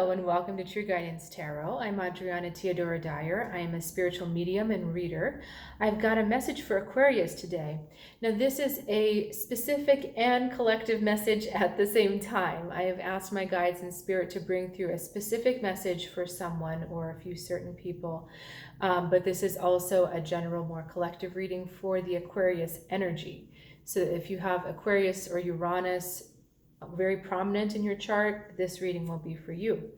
Hello and welcome to True Guidance Tarot. I'm Adriana Teodoro-Dier. I am a spiritual medium and reader. I've got a message for Aquarius today. Now this is a specific and collective message at the same time. I have asked my guides in spirit to bring through a specific message for someone or a few certain people. But this is also a general, more collective reading for the Aquarius energy. So if you have Aquarius or Uranus very prominent in your chart, this reading will be for you.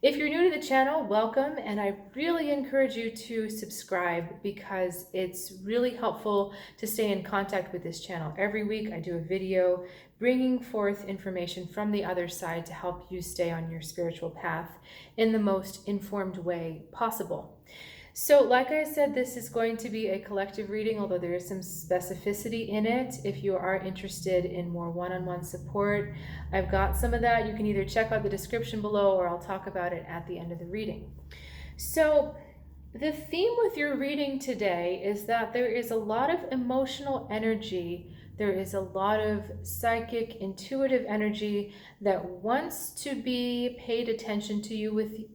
If you're new to the channel, welcome, and I really encourage you to subscribe because it's really helpful to stay in contact with this channel. Every week I do a video bringing forth information from the other side to help you stay on your spiritual path in the most informed way possible. So like I said, this is going to be a collective reading, although there is some specificity in it. If you are interested in more one-on-one support, I've got some of that. You can either check out the description below or I'll talk about it at the end of the reading. So the theme with your reading today is that there is a lot of emotional energy. There is a lot of psychic, intuitive energy that wants to be paid attention to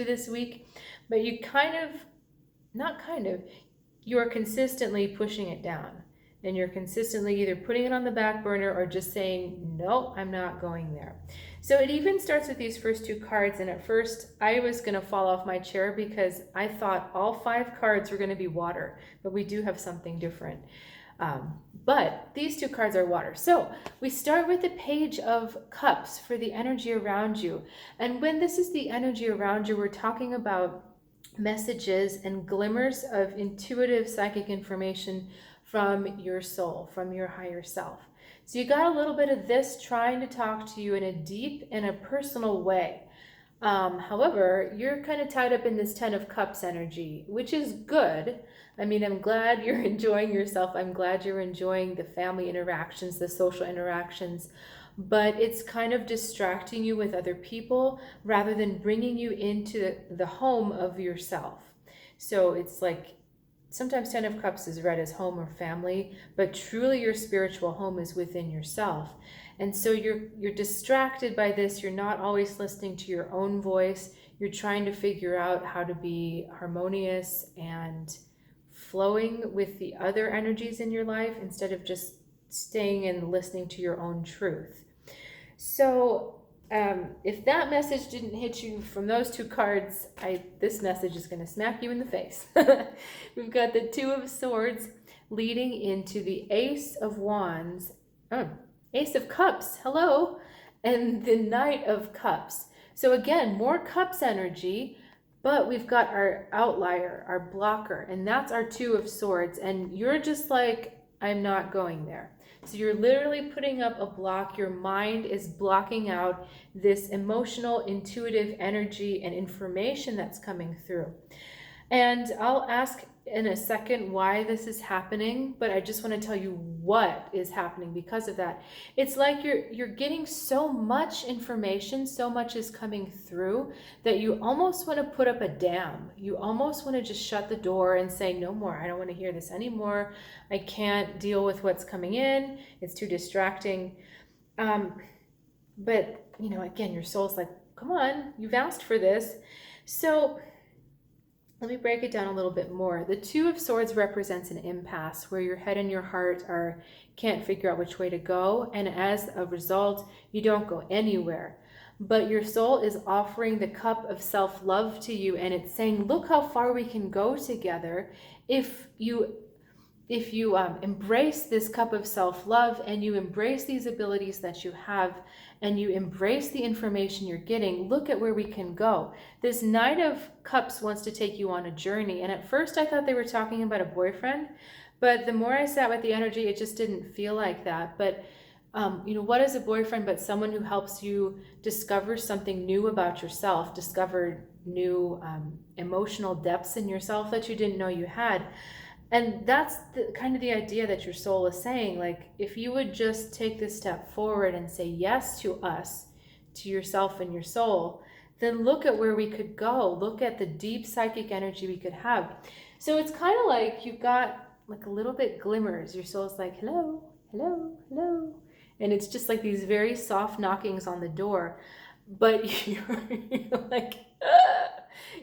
this week. But you you're consistently pushing it down, and you're consistently either putting it on the back burner or just saying, no, I'm not going there. So it even starts with these first two cards. And at first I was going to fall off my chair because I thought all 5 cards were going to be water, but we do have something different. But these 2 cards are water. So we start with the Page of Cups for the energy around you. And when this is the energy around you, we're talking about messages and glimmers of intuitive psychic information from your soul, from your higher self. So you got a little bit of this trying to talk to you in a deep and a personal way. However, you're kind of tied up in this 10 of Cups energy, which is good. I mean, I'm glad you're enjoying yourself. I'm glad you're enjoying the family interactions, the social interactions, but it's kind of distracting you with other people rather than bringing you into the home of yourself. So it's like sometimes 10 of Cups is read as home or family, but truly your spiritual home is within yourself. And so you're distracted by this. You're not always listening to your own voice. You're trying to figure out how to be harmonious and flowing with the other energies in your life instead of just staying and listening to your own truth. So if that message didn't hit you from those 2 cards, this message is going to smack you in the face. We've got the 2 of Swords leading into the Ace of Wands, Ace of Cups, hello, and the Knight of Cups. So again, more Cups energy, but we've got our outlier, our blocker, and that's our 2 of Swords. And you're just like, I'm not going there. So you're literally putting up a block. Your mind is blocking out this emotional, intuitive energy and information that's coming through. And I'll ask in a second why this is happening, but I just want to tell you what is happening because of that. It's like you're getting so much information, so much is coming through that you almost want to put up a dam. You almost want to just shut the door and say, no more. I don't want to hear this anymore. I can't deal with what's coming in. It's too distracting. But you know, again, your soul's like, come on, you've asked for this. So let me break it down a little bit more. The 2 of Swords represents an impasse where your head and your heart can't figure out which way to go. And as a result, you don't go anywhere. But your soul is offering the cup of self-love to you. And it's saying, look how far we can go together if you embrace this cup of self-love and you embrace these abilities that you have and you embrace the information you're getting, look at where we can go. This Knight of Cups wants to take you on a journey. And at first I thought they were talking about a boyfriend, but the more I sat with the energy, it just didn't feel like that. But you know, what is a boyfriend but someone who helps you discover something new about yourself, discover new emotional depths in yourself that you didn't know you had. And that's kind of the idea that your soul is saying, like, if you would just take this step forward and say yes to us, to yourself and your soul, then look at where we could go. Look at the deep psychic energy we could have. So it's kind of like you've got like a little bit glimmers. Your soul's like, hello, hello, hello. And it's just like these very soft knockings on the door. but you're like,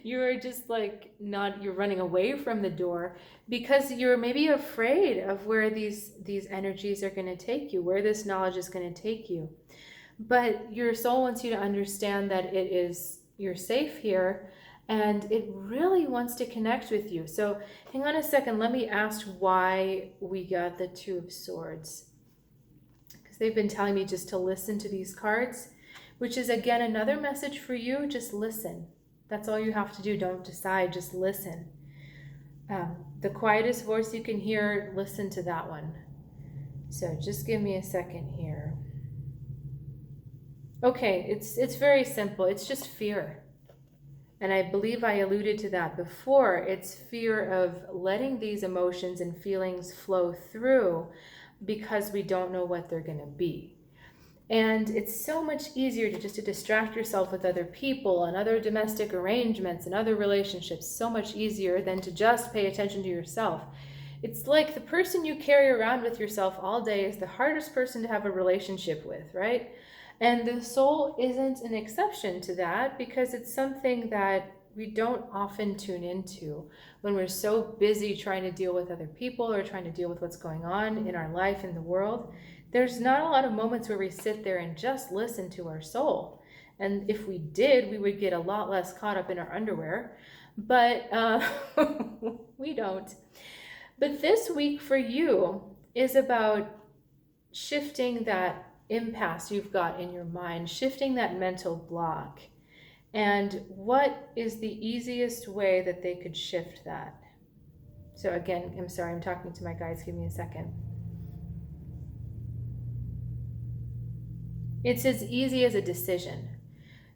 you're just like not, you're running away from the door because you're maybe afraid of where these energies are going to take you, where this knowledge is going to take you. But your soul wants you to understand that you're safe here, and it really wants to connect with you. So hang on a second, let me ask why we got the Two of Swords, because they've been telling me just to listen to these cards, which is again another message for you. Just listen. That's all you have to do. Don't decide, just listen. The quietest voice you can hear, listen to that one. So just give me a second here. Okay, it's very simple. It's just fear. And I believe I alluded to that before. It's fear of letting these emotions and feelings flow through because we don't know what they're going to be. And it's so much easier to just to distract yourself with other people and other domestic arrangements and other relationships, so much easier than to just pay attention to yourself. It's like the person you carry around with yourself all day is the hardest person to have a relationship with, right? And the soul isn't an exception to that, because it's something that we don't often tune into when we're so busy trying to deal with other people or trying to deal with what's going on in our life, in the world. There's not a lot of moments where we sit there and just listen to our soul. And if we did, we would get a lot less caught up in our underwear. But we don't. But this week for you is about shifting that impasse you've got in your mind, shifting that mental block. And what is the easiest way that they could shift that? So again, I'm sorry, I'm talking to my guys. Give me a second. It's as easy as a decision.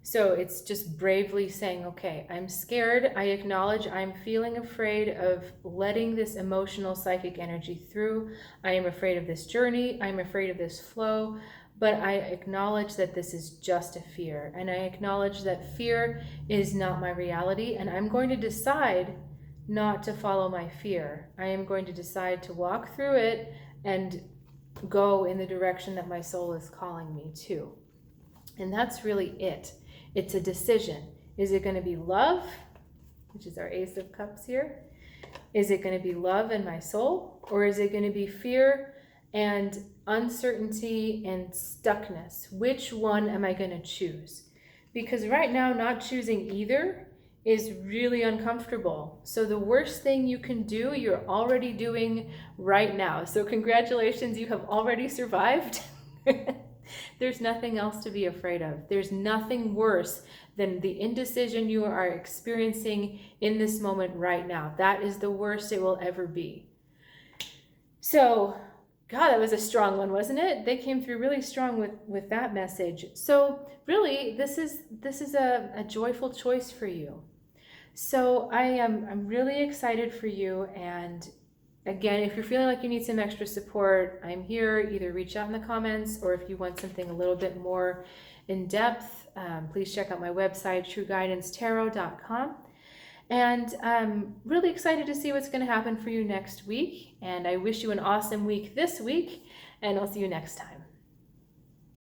So it's just bravely saying, okay, I'm scared. I acknowledge I'm feeling afraid of letting this emotional psychic energy through. I am afraid of this journey. I'm afraid of this flow. But I acknowledge that this is just a fear. And I acknowledge that fear is not my reality. And I'm going to decide not to follow my fear. I am going to decide to walk through it and go in the direction that my soul is calling me to. And that's really it. It's a decision. Is it going to be love, which is our Ace of Cups here? Is it going to be love in my soul? Or is it going to be fear and uncertainty and stuckness? Which one am I going to choose? Because right now, not choosing either is really uncomfortable. So the worst thing you can do, you're already doing right now. So congratulations, you have already survived. There's nothing else to be afraid of. There's nothing worse than the indecision you are experiencing in this moment right now. That is the worst it will ever be. So, God, that was a strong one, wasn't it? They came through really strong with that message. So really, this is a joyful choice for you. So I'm really excited for you. And again, if you're feeling like you need some extra support, I'm here. Either reach out in the comments, or if you want something a little bit more in depth, please check out my website, trueguidancetarot.com. And I'm really excited to see what's going to happen for you next week. And I wish you an awesome week this week, and I'll see you next time.